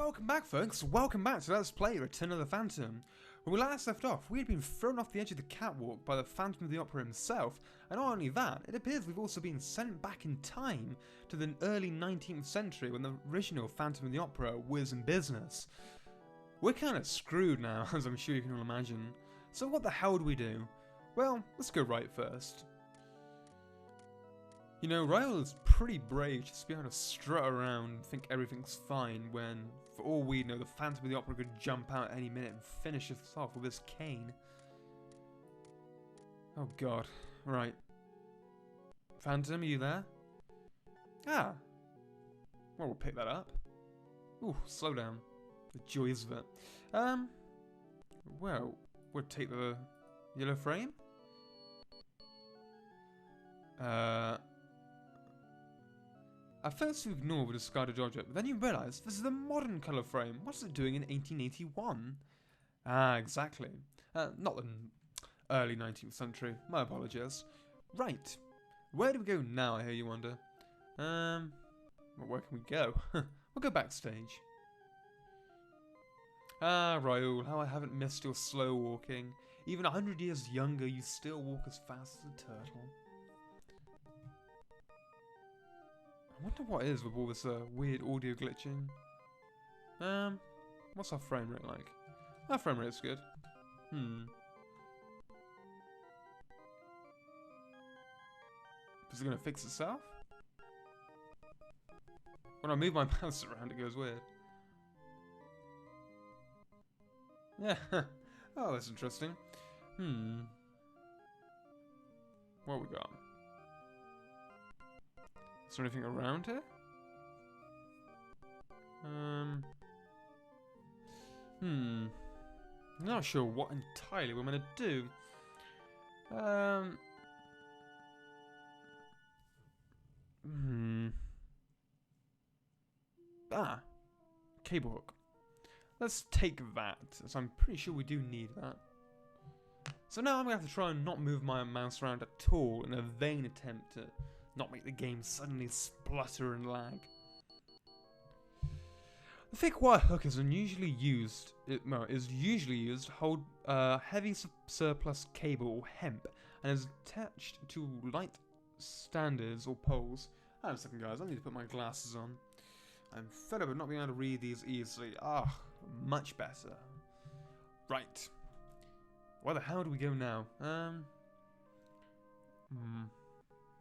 welcome back folks, welcome back to Let's Play Return of the Phantom. When we last left off, we had been thrown off the edge of the catwalk by the Phantom of the Opera himself, and not only that, it appears we've also been sent back in time to the early 19th century when the original Phantom of the Opera was in business. We're kinda screwed now, as I'm sure you can all imagine. So what the hell do we do? Well, let's go right first. You know, Raoul is pretty brave just to be able to strut around and think everything's fine when, for all we know, the Phantom of the Opera could jump out any minute and finish us off with his cane. Oh god. Right. Phantom, are you there? Ah. Well, we'll pick that up. Ooh, slow down. The joys of it. Well, we'll take the yellow frame. At first you ignore the discarded object, but then you realise this is a modern colour frame. What's it doing in 1881? Ah, exactly. Not the early 19th century. My apologies. Right. Where do we go now, I hear you wonder? Well, where can we go? We'll go backstage. Ah, Raoul, how I haven't missed your slow walking. Even 100 years younger, you still walk as fast as a turtle. I wonder what it is with all this weird audio glitching. What's our frame rate like? Our frame rate's good. Is it gonna fix itself? When I move my mouse around, it goes weird. Yeah. Oh, that's interesting. What we got? Is there anything around here? Not sure what entirely we're gonna do. Cable hook. Let's take that, as I'm pretty sure we do need that. So now I'm gonna have to try and not move my mouse around at all in a vain attempt to not make the game suddenly splutter and lag. The thick wire hook is unusually used. Is usually used to hold heavy surplus cable or hemp, and is attached to light standards or poles. Hang on a second, guys. I need to put my glasses on. I'm fed up with not being able to read these easily. Ah, much better. Right. Where the hell do we go now?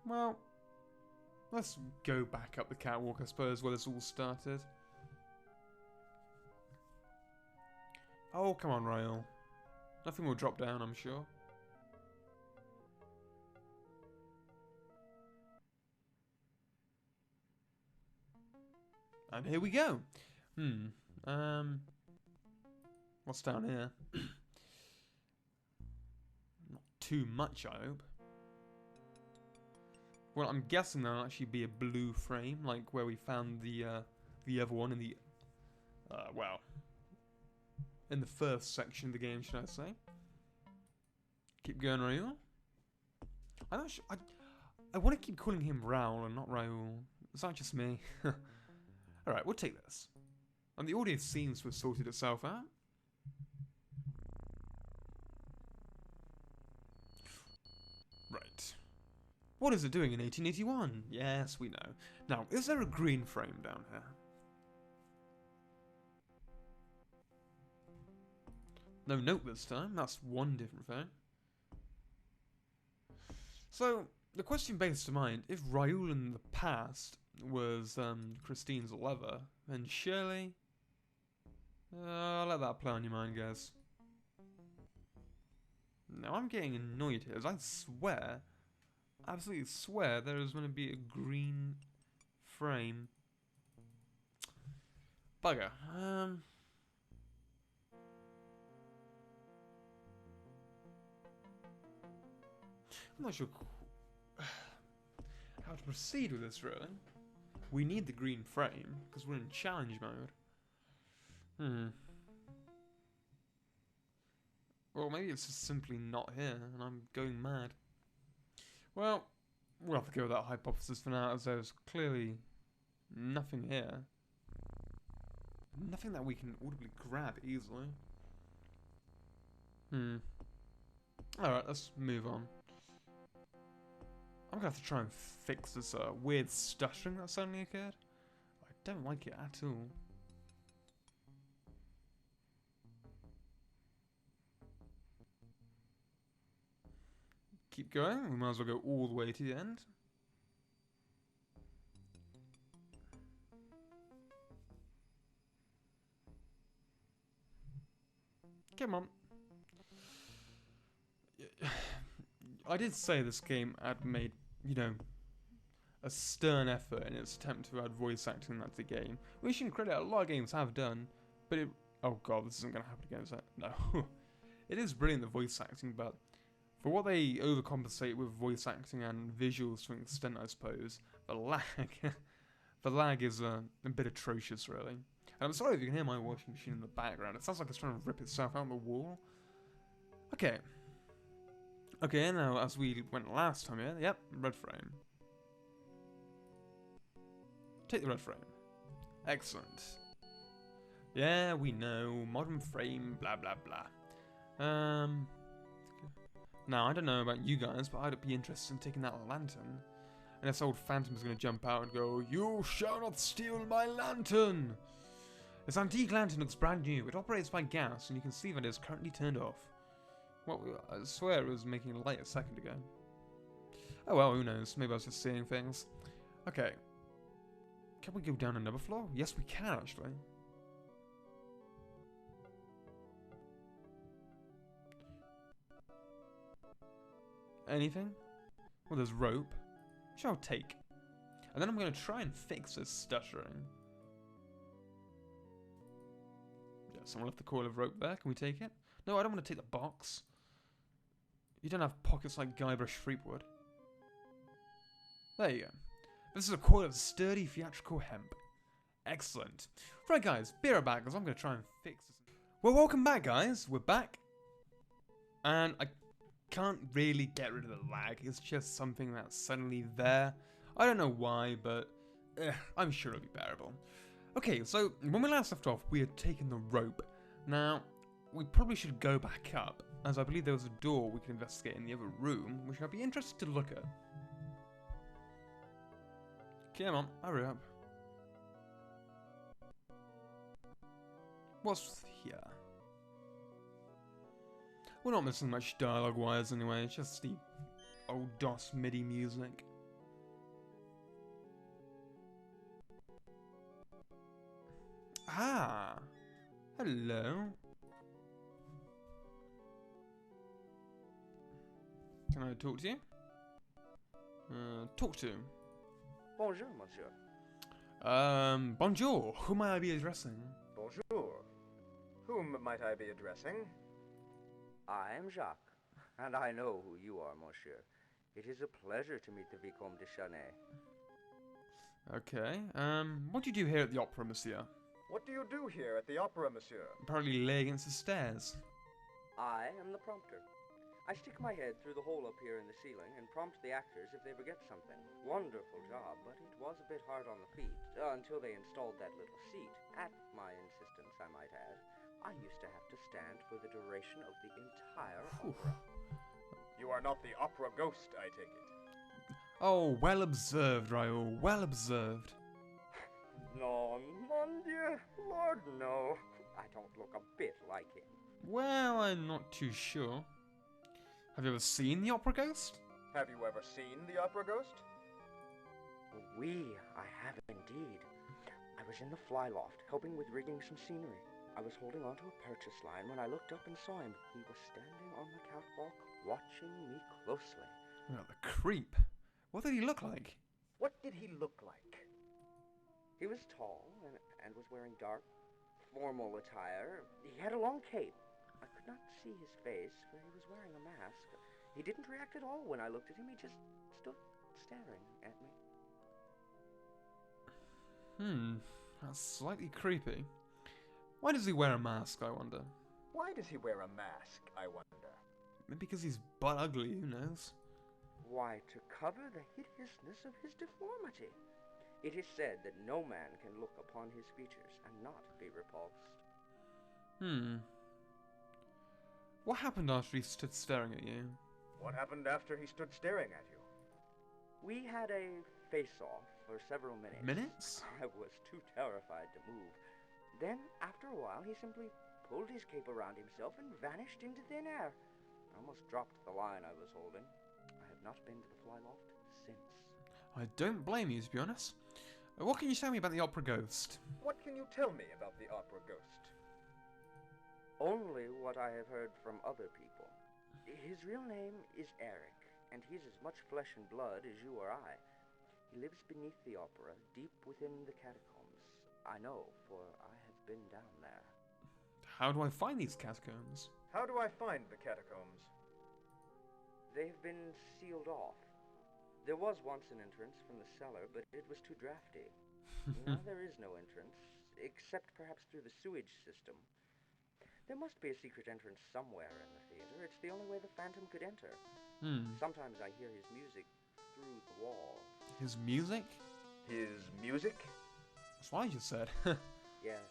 Well, let's go back up the catwalk, I suppose, where this all started. Oh, come on, Raoul. Nothing will drop down, I'm sure. And here we go. What's down here? Not too much, I hope. Well, I'm guessing there'll actually be a blue frame, like where we found the other one in the, well, in the first section of the game, should I say? Keep going, Raoul. I'm not sure. I want to keep calling him Raoul and not Raoul. Is that just me? Alright, we'll take this. And the audio seems to have sorted itself out. Right. What is it doing in 1881? Yes, we know. Now, is there a green frame down here? No note this time. That's one different thing. So, the question begs to mind, if Raoul in the past was Christine's lover, then surely... I'll let that play on your mind, guys. Now, I'm getting annoyed here, as I swear, absolutely swear, there is going to be a green frame. Bugger. I'm not sure how to proceed with this, really. We need the green frame, because we're in challenge mode. Well, maybe it's just simply not here, and I'm going mad. Well, we'll have to go with that hypothesis for now, as there's clearly nothing here. nothing that we can audibly grab easily. Alright, let's move on. I'm gonna have to try and fix this weird stuttering that suddenly occurred. I don't like it at all. Keep going, we might as well go all the way to the end. Come on. I did say this game had made, you know, a stern effort in its attempt to add voice acting into the game. We shouldn't credit a lot of games have done, but it... Oh god, this isn't going to happen again, is it? No. It is brilliant, the voice acting, but for what they overcompensate with voice acting and visuals to an extent, I suppose, the lag... the lag is a bit atrocious, really. And I'm sorry if you can hear my washing machine in the background. It sounds like it's trying to rip itself out of the wall. Okay. Okay, now as we went last time here, yep, red frame. Take the red frame. Excellent. Yeah, we know, modern frame, blah blah blah. Now, I don't know about you guys, but I'd be interested in taking that lantern. And this old phantom's gonna jump out and go, "You shall not steal my lantern!" This antique lantern looks brand new. It operates by gas, and you can see that it is currently turned off. Well, I swear it was making light a second ago. Oh well, who knows? Maybe I was just seeing things. Okay. Can we go down another floor? Yes, we can, actually. Anything? Well, there's rope. Which I'll take. And then I'm going to try and fix this stuttering. Yeah, someone left the coil of rope there. Can we take it? No, I don't want to take the box. You don't have pockets like Guybrush Threepwood. There you go. This is a coil of sturdy theatrical hemp. Excellent. Right guys, be right back because I'm going to try and fix this. Well, welcome back guys. We're back. And I can't really get rid of the lag. It's just something that's suddenly there. I don't know why, but I'm sure it'll be bearable. Okay, so when we last left off, we had taken the rope. Now, we probably should go back up, as I believe there was a door we could investigate in the other room, which I'd be interested to look at. Come on, hurry up. What's here? We're not missing much dialogue-wise anyway, it's just the old DOS MIDI music. Ah! Hello. Can I talk to you? Talk to. Bonjour, monsieur. Bonjour. Who might I be addressing? Bonjour. Whom might I be addressing? I am Jacques, and I know who you are, monsieur. It is a pleasure to meet the Vicomte de Chanay. Okay, what do you do here at the opera, monsieur? What do you do here at the opera, monsieur? Apparently lay against the stairs. I am the prompter. I stick my head through the hole up here in the ceiling and prompt the actors if they forget something. Wonderful job, but it was a bit hard on the feet, until they installed that little seat, at my insistence, I might add. I used to have to stand for the duration of the entire opera. You are not the opera ghost, I take it. Oh, well observed, Raoul, well observed. Non, mon Dieu, Lord, no. I don't look a bit like him. Well, I'm not too sure. Have you ever seen the opera ghost? Have you ever seen the opera ghost? Oui, I have indeed. I was in the fly loft, helping with rigging some scenery. I was holding onto a purchase line when I looked up and saw him. He was standing on the catwalk, watching me closely. Well, the creep. What did he look like? What did he look like? He was tall and was wearing dark, formal attire. He had a long cape. I could not see his face, for he was wearing a mask. He didn't react at all when I looked at him. He just stood staring at me. That's slightly creepy. Why does he wear a mask, I wonder? Why does he wear a mask, I wonder? Maybe because he's butt ugly, who knows? Why, to cover the hideousness of his deformity. It is said that no man can look upon his features and not be repulsed. What happened after he stood staring at you? What happened after he stood staring at you? We had a face-off for several minutes. Minutes? I was too terrified to move. Then, after a while, he simply pulled his cape around himself and vanished into thin air. I almost dropped the line I was holding. I have not been to the Flyloft since. I don't blame you, to be honest. What can you tell me about the Opera Ghost? What can you tell me about the Opera Ghost? Only what I have heard from other people. His real name is Eric, and he's as much flesh and blood as you or I. He lives beneath the opera, deep within the catacombs. I know, for I have been down there. How do I find these catacombs? How do I find the catacombs? They've been sealed off. There was once an entrance from the cellar, but it was too drafty. Now there is no entrance, except perhaps through the sewage system. There must be a secret entrance somewhere in the theater. It's the only way the Phantom could enter. Sometimes I hear his music through the walls. His music? His music? That's what I just said. Yes.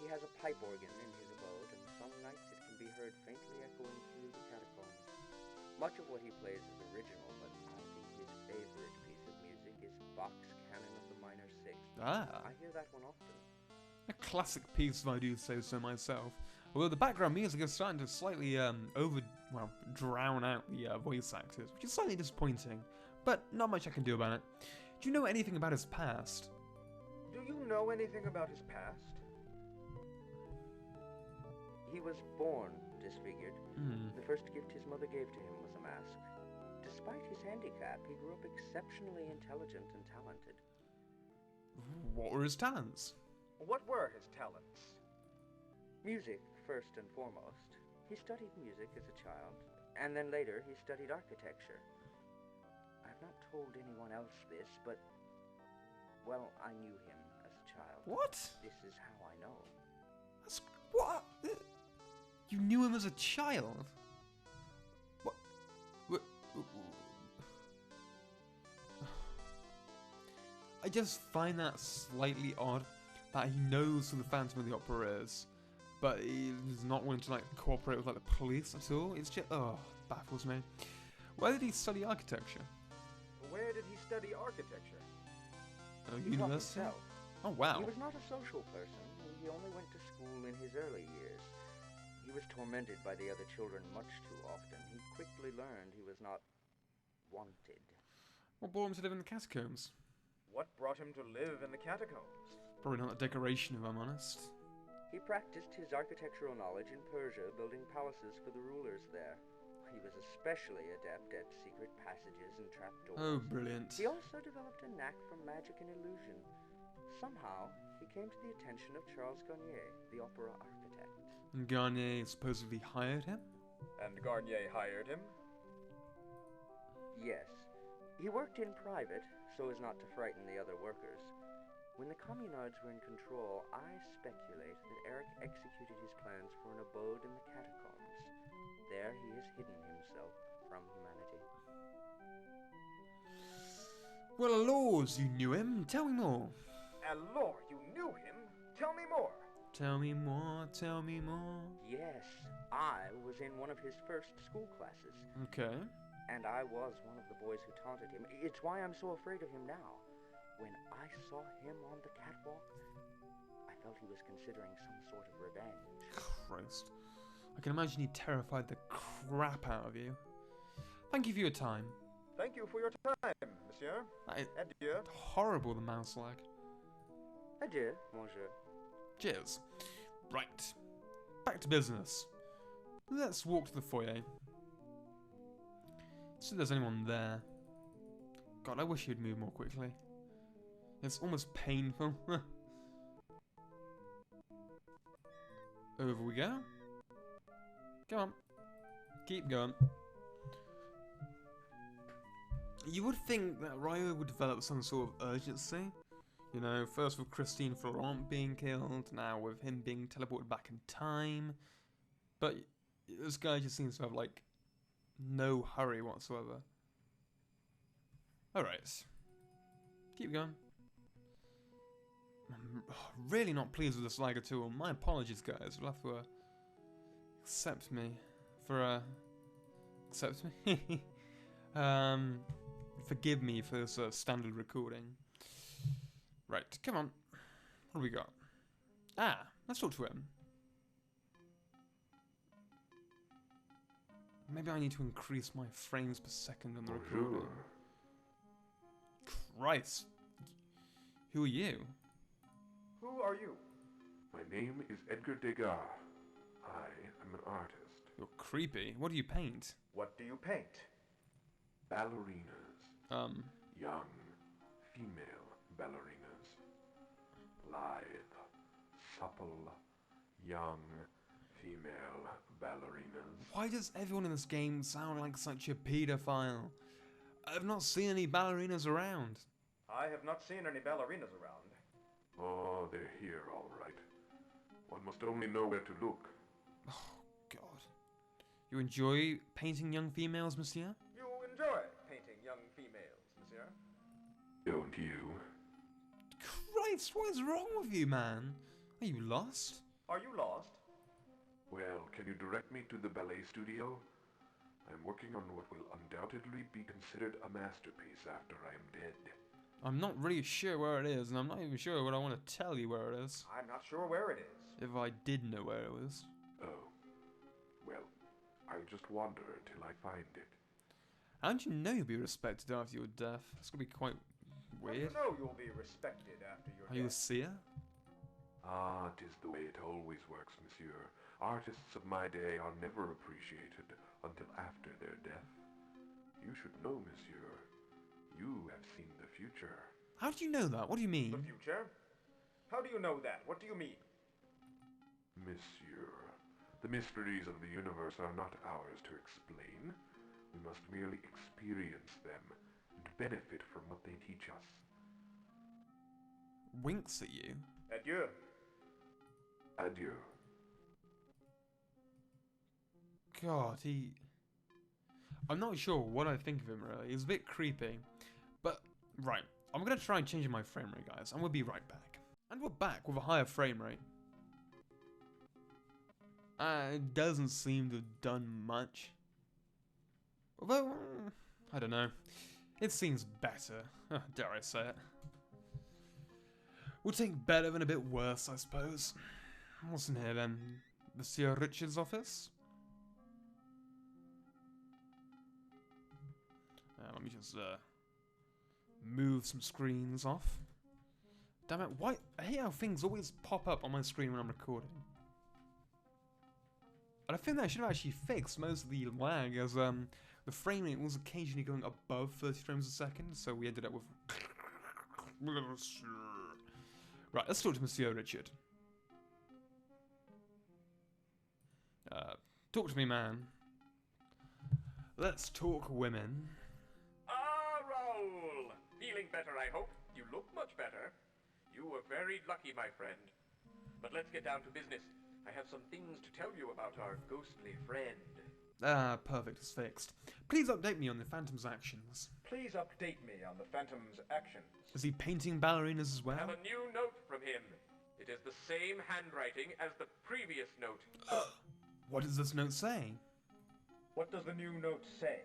He has a pipe organ in his abode, and some nights it can be heard faintly echoing through the catacombs. Much of what he plays is original, but I think his favorite piece of music is Bach's Canon of the Minor Sixth. I hear that one often. A classic piece, if I do say so myself. Although the background music is starting to slightly drown out the voice actors, which is slightly disappointing. But not much I can do about it. Do you know anything about his past? Do you know anything about his past? He was born disfigured. The first gift his mother gave to him was a mask. Despite his handicap, he grew up exceptionally intelligent and talented. What were his talents? What were his talents? Music, first and foremost. He studied music as a child, and then later he studied architecture. I've not told anyone else this, but, well, I knew him as a child. What? This is how I know. That's, what? You knew him as a child? What? I just find that slightly odd that he knows who the Phantom of the Opera is, but he is not willing to cooperate with the police at all. It's just baffles me. Where did he study architecture? Where did he study architecture? University. Himself. Oh wow. He was not a social person. He only went to school in his early years. He was tormented by the other children much too often. He quickly learned he was not wanted. What brought him to live in the catacombs? What brought him to live in the catacombs? Probably not the decoration, if I'm honest. He practiced his architectural knowledge in Persia, building palaces for the rulers there. He was especially adept at secret passages and trapdoors. Oh, brilliant. He also developed a knack for magic and illusion. Somehow, he came to the attention of Charles Garnier, the opera architect. And Garnier supposedly hired him? And Garnier hired him? Yes. He worked in private, so as not to frighten the other workers. When the communards were in control, I speculate that Eric executed his plans for an abode in the catacombs. There he has hidden himself from humanity. Well, Laws, you knew him. Tell me more. Allure, you knew him? Tell me more. Tell me more, tell me more. Yes, I was in one of his first school classes. Okay. And I was one of the boys who taunted him. It's why I'm so afraid of him now. When I saw him on the catwalk, I felt he was considering some sort of revenge. Christ. I can imagine he terrified the crap out of you. Thank you for your time. Thank you for your time, monsieur. Adieu. Horrible, the mouse lag. Adieu, monsieur. Cheers. Right. Back to business. Let's walk to the foyer. See if there's anyone there. God, I wish he'd move more quickly. It's almost painful. Over we go. Come on. Keep going. You would think that Ryo would develop some sort of urgency. You know, first with Christine Florent being killed, now with him being teleported back in time. But this guy just seems to have, like, no hurry whatsoever. Alright. Keep going. really not pleased with this lag at all. My apologies, guys. You'll have to accept me for accept me. Forgive me for this standard recording. Right, come on. What do we got? Ah, let's talk to him. Maybe I need to increase my frames per second on the recording. Christ. Who are you? Who are you? My name is Edgar Degas. I am an artist. You're creepy. What do you paint? What do you paint? Ballerinas. Young, female ballerinas. Lithe, supple, young, female ballerinas. Why does everyone in this game sound like such a pedophile? I've not seen any ballerinas around. I have not seen any ballerinas around. Oh, they're here, all right. One must only know where to look. Oh, God. You enjoy painting young females, monsieur? You enjoy painting young females, monsieur? Don't you? Christ, what is wrong with you, man? Are you lost? Are you lost? Well, can you direct me to the ballet studio? I'm working on what will undoubtedly be considered a masterpiece after I am dead. I'm not really sure where it is, and I'm not even sure what I want to tell you where it is. I'm not sure where it is. If I did know where it was. Oh. Well, I'll just wander till I find it. How do you know you'll be respected after your death? It's gonna be quite How do you weird. know you'll be respected after your Are you a death? seer? Ah, 'tis the way it always works, monsieur. Artists of my day are never appreciated until after their death. You should know, monsieur. You have seen the future. How do you know that? What do you The mean? future? How do you know that? What do you mean? Monsieur, the mysteries of the universe are not ours to explain. We must merely experience them and benefit from what they teach us. Winks at you. Adieu. Adieu. God, I'm not sure what I think of him, really. He's a bit creepy. But, right. I'm gonna try and change my frame rate, guys. And we'll be right back. And we're back with a higher frame rate. It doesn't seem to have done much. Although, I don't know. It seems better. Dare I say it. We'll take better than a bit worse, I suppose. What's in here, then? Monsieur Richard's office? Let me just move some screens off. Damn it, why? I hate how things always pop up on my screen when I'm recording. And I think that I should have actually fixed most of the lag, as the frame rate was occasionally going above 30 frames a second, so we ended up with... Right, let's talk to Monsieur Richard. Talk to me, man. Let's talk women. Ah, Raoul! Feeling better, I hope. You look much better. You were very lucky, my friend. But let's get down to business. I have some things to tell you about our ghostly friend. Ah, perfect, it's fixed. Please update me on the Phantom's actions. Please update me on the Phantom's actions. Is he painting ballerinas as I well? have a new note from him. It is the same handwriting as the previous note. What does this note say? What does the new note say?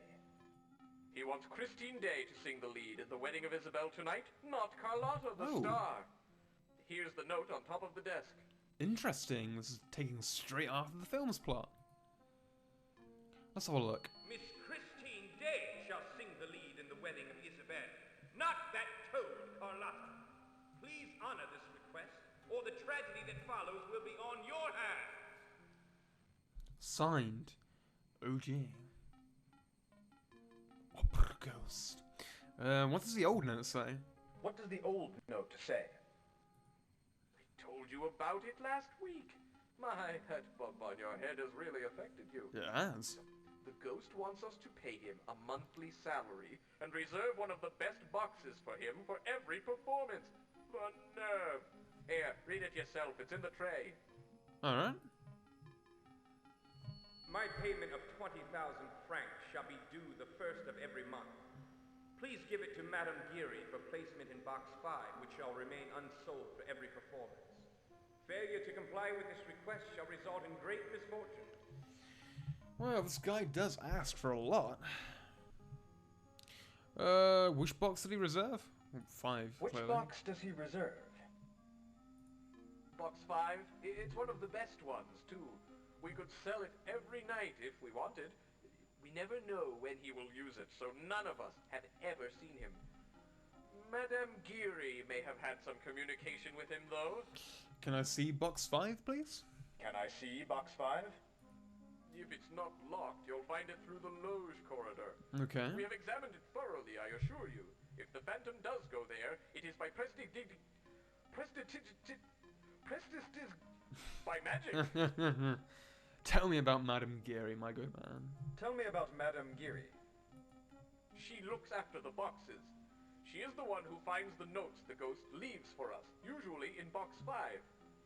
He wants Christine Day to sing the lead in the wedding of Isabel tonight, not Carlotta the Oh. star. Here's the note on top of the desk. Interesting, this is taking straight after the film's plot. Let's have a look. Miss Christine Day shall sing the lead in the wedding of Isabel, not that toad Carlotta. Please honor this request, or the tragedy that follows will be on your hands. Signed, OG. Opera Ghost. What does the old note say? What does the old note say? I told you about it last week. My, that bump on your head has really affected you. It has. The ghost wants us to pay him a monthly salary and reserve one of the best boxes for him for every performance. The nerve. Here, read it yourself. It's in the tray. Alright. My payment of 20,000 francs shall be due the first of every month. Please give it to Madame Geary for placement in Box 5, which shall remain unsold for every performance. Failure to comply with this request shall result in great misfortune. Well, this guy does ask for a lot. Which box did he reserve? 5, Which clearly. box does he reserve? Box 5, it's one of the best ones, too. We could sell it every night if we wanted. We never know when he will use it, so none of us have ever seen him. Madame Geary may have had some communication with him, though. Can I see box 5, please? Can I see box 5? If it's not locked, you'll find it through the loge corridor. Okay. We have examined it thoroughly, I assure you. If the Phantom does go there, it is by by magic. Tell me about Madame Geary, my good man. Tell me about Madame Geary. She looks after the boxes. She is the one who finds the notes the ghost leaves for us, usually in box 5.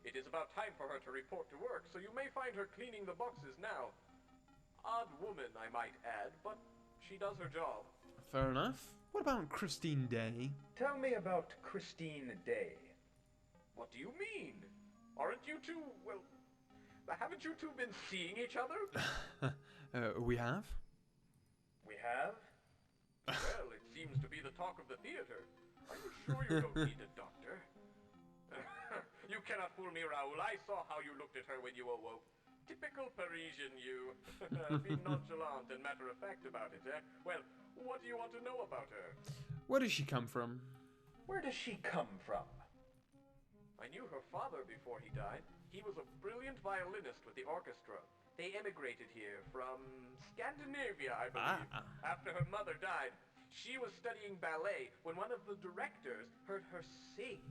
It is about time for her to report to work, so you may find her cleaning the boxes now. Odd woman, I might add, but she does her job. Fair enough. What about Christine Day? Tell me about Christine Day. What do you mean? Aren't you two, well, haven't you two been seeing each other? We have? We have? Well, it seems to be the talk of the theater. Are you sure you don't need a doctor? You cannot fool me, Raoul. I saw how you looked at her when you awoke. Typical Parisian, you. Be nonchalant and matter-of-fact about it, eh? Well, what do you want to know about her? Where does she come from? Where does she come from? I knew her father before he died. He was a brilliant violinist with the orchestra. They emigrated here from Scandinavia, I believe, after her mother died. She was studying ballet when one of the directors heard her sing.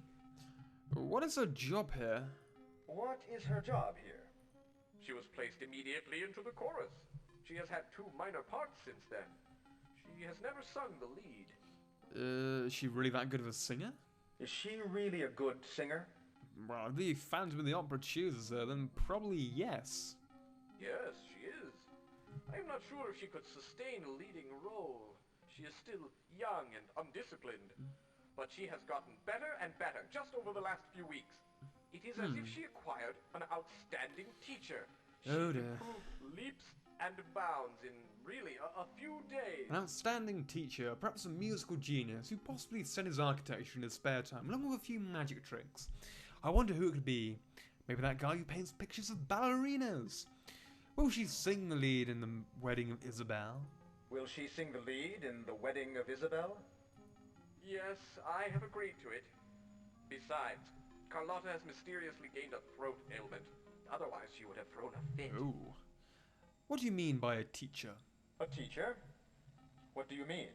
What is her job here? What is her job here? She was placed immediately into the chorus. She has had 2 minor parts since then. She has never sung the lead. Is she really that good of a singer? Is she really a good singer? Well, if the Phantom of the Opera chooses her, then probably yes. Yes, she is. I am not sure if she could sustain a leading role. She is still young and undisciplined. But she has gotten better and better just over the last few weeks. It is as if she acquired an outstanding teacher. She Oh dear. improved leaps and bounds in really a few days. An outstanding teacher, perhaps a musical genius, who possibly studies architecture in his spare time, along with a few magic tricks. I wonder who it could be. Maybe that guy who paints pictures of ballerinas. Will she sing the lead in the wedding of Isabel? Will she sing the lead in the wedding of Isabel? Yes, I have agreed to it. Besides, Carlotta has mysteriously gained a throat ailment. Otherwise, she would have thrown a fit. Oh. What do you mean by a teacher? A teacher? What do you mean?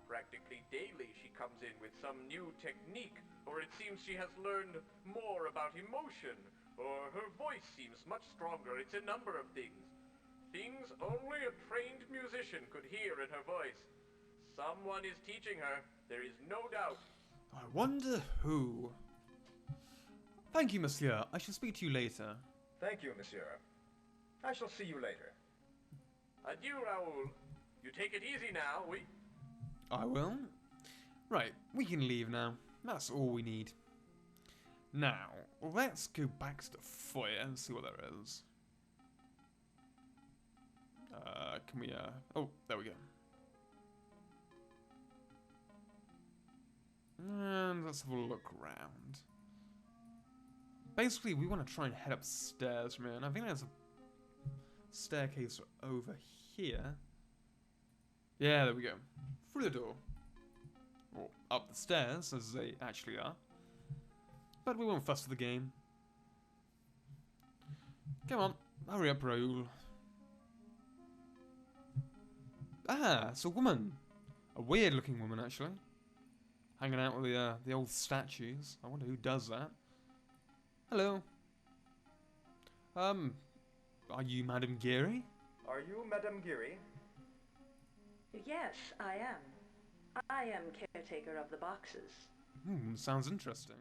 Practically daily, she comes in with some new technique, or it seems she has learned more about emotion, or her voice seems much stronger. It's a number of things. Things only a trained musician could hear in her voice. Someone is teaching her, there is no doubt. I wonder who. Thank you, monsieur. I shall speak to you later. Thank you, monsieur. I shall see you later. Adieu, Raoul. You take it easy now, I will. Right, we can leave now. That's all we need. Now, let's go back to the foyer and see what there is. Can we, oh, there we go. And let's have a look around. Basically, we want to try and head upstairs from here, and I think there's a staircase over here. Yeah, there we go. Through the door. Or up the stairs, as they actually are. But we won't fuss with the game. Come on, hurry up, Raoul. Ah, it's a woman. A weird-looking woman, actually. Hanging out with the old statues. I wonder who does that. Hello. Are you Madame Geary? Are you Madame Geary? Yes, I am. I am caretaker of the boxes. Sounds interesting.